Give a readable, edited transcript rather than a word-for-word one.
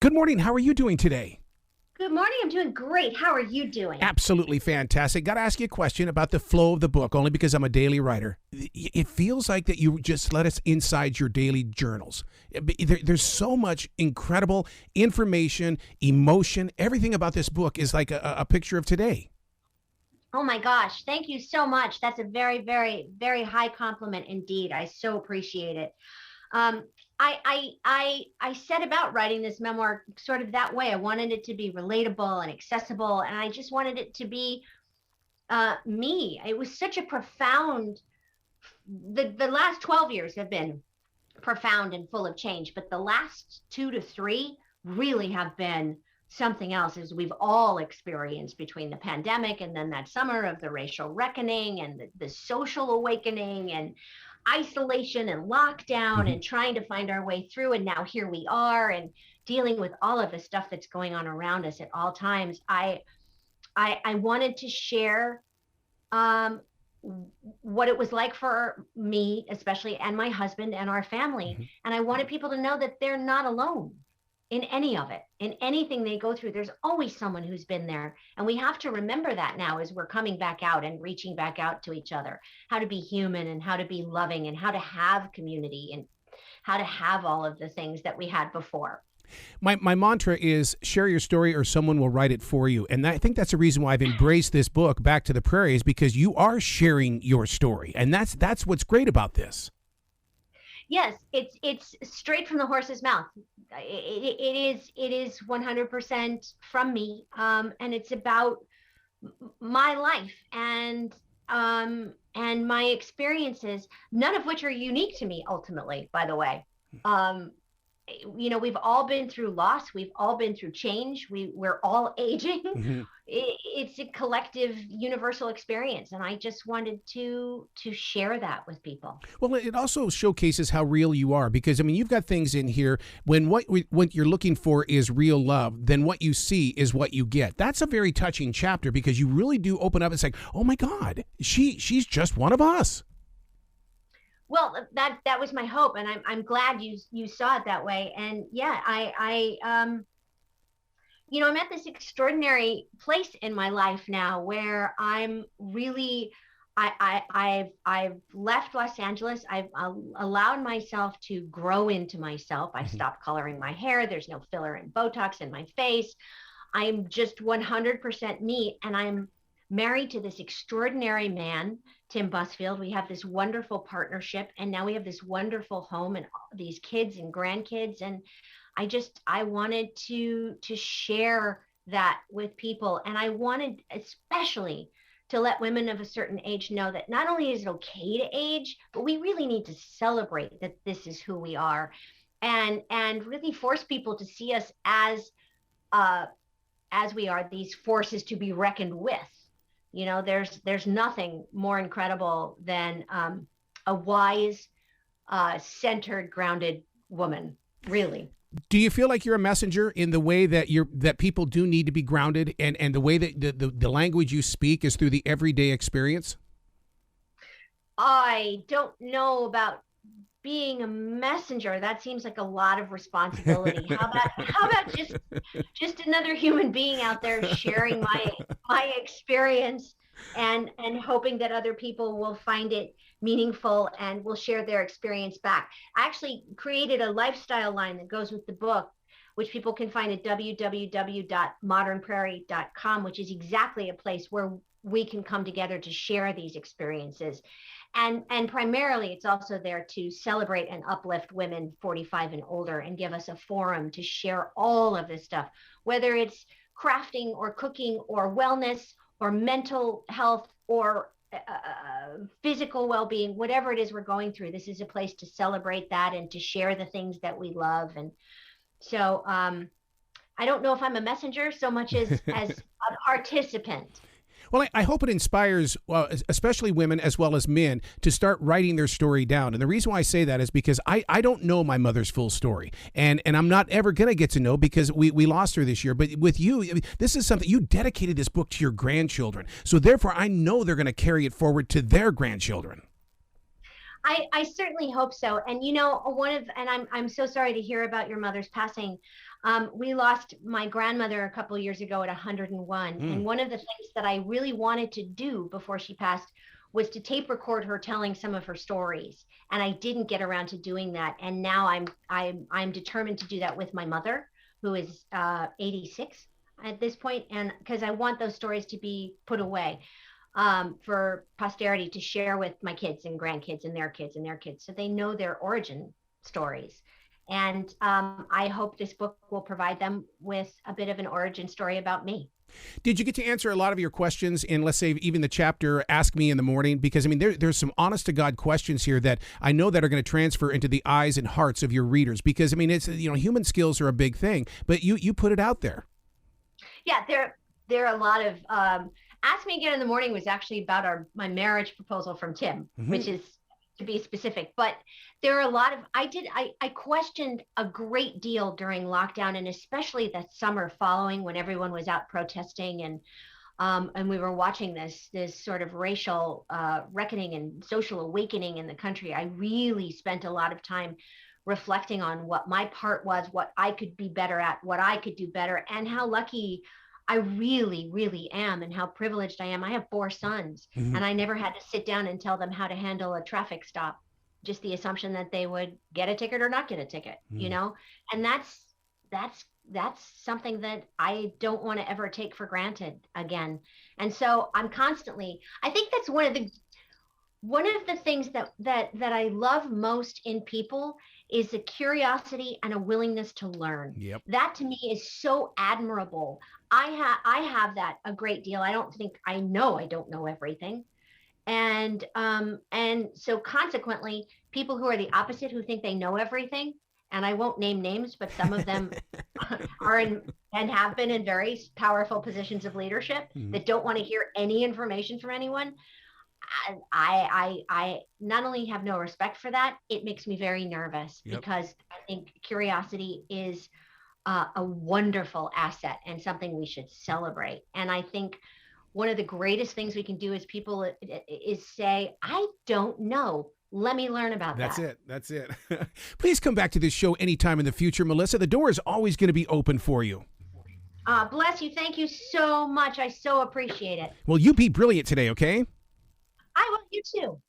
Good morning. How are you doing today? Good morning. I'm doing great. How are you doing? Absolutely fantastic. Got to ask you a question about the flow of the book, only because I'm a daily writer. It feels like that you just let us inside your daily journals. There's so much incredible information, emotion. Everything about this book is like a picture of today. Oh my gosh. Thank you so much. That's a very, very, very high compliment indeed. I so appreciate it. Um, I set about writing this memoir sort of that way. I wanted it to be relatable and accessible, and I just wanted it to be me. It was such a profound. The last 12 years have been profound and full of change, but the last 2 to 3 really have been something else, as we've all experienced between the pandemic and then that summer of the racial reckoning and the social awakening and isolation and lockdown Mhm. and trying to find our way through. And now here we are and dealing with all of the stuff that's going on around us at all times. I wanted to share um, what it was like for me, especially, and my husband and our family. Mhm. And I wanted people to know that they're not alone in any of it, in anything they go through. There's always someone who's been there. And we have to remember that now as we're coming back out and reaching back out to each other, how to be human and how to be loving and how to have community and how to have all of the things that we had before. My mantra is share your story or someone will write it for you. And I think that's the reason why I've embraced this book, Back to the Prairie, is because you are sharing your story. And that's what's great about this. Yes, it's straight from the horse's mouth. It is 100% from me, and it's about my life and my experiences, none of which are unique to me. Ultimately, by the way, um, we've all been through loss. We've all been through change. We're all aging. Mhm. It's a collective, universal experience, and I just wanted to share that with people. Well, it also showcases how real you are because I mean, you've got things in here when what you're looking for is real love, then what you see is what you get. That's a very touching chapter because you really do open up and say, "Oh my God, she's just one of us." Well, that was my hope, and I'm glad you saw it that way. And yeah, I'm at this extraordinary place in my life now where I'm really I've left Los Angeles. I've allowed myself to grow into myself. I've Mhm. stopped coloring my hair. There's no filler and Botox in my face. I'm just 100% me, and I'm married to this extraordinary man, Tim Busfield. We have this wonderful partnership, and now we have this wonderful home and these kids and grandkids. And I wanted to share that with people, and I wanted especially to let women of a certain age know that not only is it okay to age, but we really need to celebrate that this is who we are, and really force people to see us uh, as we are, these forces to be reckoned with. There's nothing more incredible than a wise, centered, grounded woman, really. Do you feel like you're a messenger in the way that that people do need to be grounded and the way that the language you speak is through the everyday experience? I don't know about being a messenger. That seems like a lot of responsibility. How about just another human being out there sharing my experience and hoping that other people will find it meaningful and will share their experience back. I actually created a lifestyle line that goes with the book, which people can find at www.modernprairie.com, which is exactly a place where we can come together to share these experiences. And primarily it's also there to celebrate and uplift women 45 and older and give us a forum to share all of this stuff, whether it's crafting or cooking or wellness or mental health or physical well-being, whatever it is we're going through. This is a place to celebrate that and to share the things that we love. And so I don't know if I'm a messenger so much as a participant. Well, I hope it inspires, especially women as well as men, to start writing their story down. And the reason why I say that is because I don't know my mother's full story. And I'm not ever going to get to know because we lost her this year. But with you, I mean, this is something, you dedicated this book to your grandchildren. So therefore, I know they're going to carry it forward to their grandchildren. I certainly hope so. And I'm so sorry to hear about your mother's passing. We lost my grandmother a couple of years ago at 101. And one of the things that I really wanted to do before she passed was to tape record her telling some of her stories. And I didn't get around to doing that. And now I'm determined to do that with my mother, who is 86 at this point, and because I want those stories to be put away for posterity to share with my kids and grandkids and their kids and their kids, so they know their origin stories. And I hope this book will provide them with a bit of an origin story about me. Did you get to answer a lot of your questions in, let's say, even the chapter Ask Me in the Morning? Because, I mean, there's some honest-to-God questions here that I know that are going to transfer into the eyes and hearts of your readers. Because, I mean, it's, human skills are a big thing, but you put it out there. Yeah, there are a lot of Ask Me Again in the Morning was actually about my marriage proposal from Tim, which is, to be specific. But there are a lot of I questioned a great deal during lockdown, and especially that summer following, when everyone was out protesting and we were watching this sort of racial reckoning and social awakening in the country. I really spent a lot of time reflecting on what my part was, what I could be better at, what I could do better, and how lucky I really, really am, and how privileged I am. I have 4 sons, and I never had to sit down and tell them how to handle a traffic stop. Just the assumption that they would get a ticket or not get a ticket, and that's something that I don't want to ever take for granted again. And so I think that's one of the things that I love most in people is a curiosity and a willingness to learn. Yep. That to me is so admirable. I have that a great deal. I don't know everything. And so consequently, people who are the opposite, who think they know everything, and I won't name names, but some of them are in and have been in very powerful positions of leadership that don't want to hear any information from anyone. I not only have no respect for that, it makes me very nervous. Yep. Because I think curiosity is a wonderful asset and something we should celebrate. And I think one of the greatest things we can do as people is say, I don't know. Let me learn about that. That's it. Please come back to this show anytime in the future, Melissa. The door is always going to be open for you. Bless you. Thank you so much. I so appreciate it. Well, you be brilliant today, okay? I will. You too.